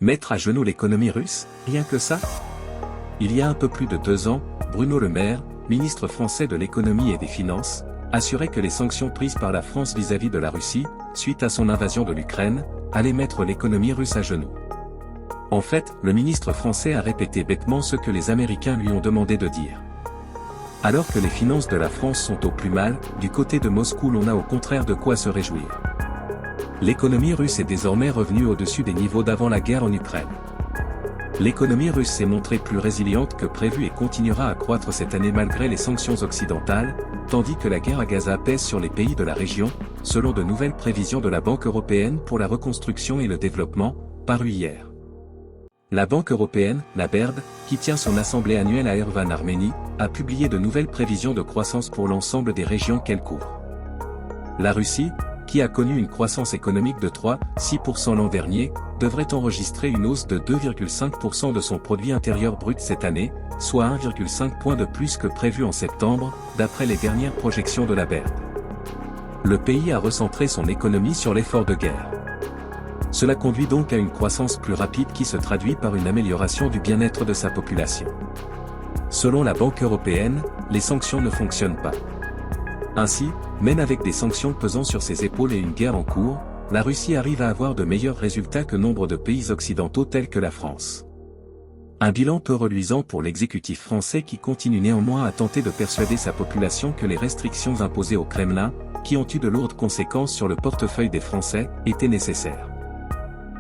Mettre à genoux l'économie russe, rien que ça? Il y a un peu plus de 2 ans, Bruno Le Maire, ministre français de l'économie et des finances, assurait que les sanctions prises par la France vis-à-vis de la Russie, suite à son invasion de l'Ukraine, allaient mettre l'économie russe à genoux. En fait, le ministre français a répété bêtement ce que les Américains lui ont demandé de dire. Alors que les finances de la France sont au plus mal, du côté de Moscou l'on a au contraire de quoi se réjouir. L'économie russe est désormais revenue au-dessus des niveaux d'avant la guerre en Ukraine. L'économie russe s'est montrée plus résiliente que prévu et continuera à croître cette année malgré les sanctions occidentales, tandis que la guerre à Gaza pèse sur les pays de la région, selon de nouvelles prévisions de la Banque européenne pour la reconstruction et le développement, parues hier. La Banque européenne, la BERD, qui tient son assemblée annuelle à Erevan, Arménie, a publié de nouvelles prévisions de croissance pour l'ensemble des régions qu'elle couvre. La Russie, qui a connu une croissance économique de 3,6% l'an dernier, devrait enregistrer une hausse de 2,5% de son produit intérieur brut cette année, soit 1,5 point de plus que prévu en septembre, d'après les dernières projections de la BERD. Le pays a recentré son économie sur l'effort de guerre. Cela conduit donc à une croissance plus rapide qui se traduit par une amélioration du bien-être de sa population. Selon la Banque européenne, les sanctions ne fonctionnent pas. Ainsi, même avec des sanctions pesant sur ses épaules et une guerre en cours, la Russie arrive à avoir de meilleurs résultats que nombre de pays occidentaux tels que la France. Un bilan peu reluisant pour l'exécutif français qui continue néanmoins à tenter de persuader sa population que les restrictions imposées au Kremlin, qui ont eu de lourdes conséquences sur le portefeuille des Français, étaient nécessaires.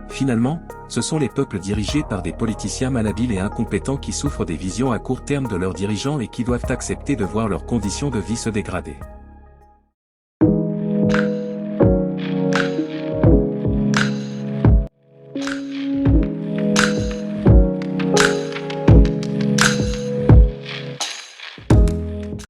Finalement, ce sont les peuples dirigés par des politiciens malhabiles et incompétents qui souffrent des visions à court terme de leurs dirigeants et qui doivent accepter de voir leurs conditions de vie se dégrader.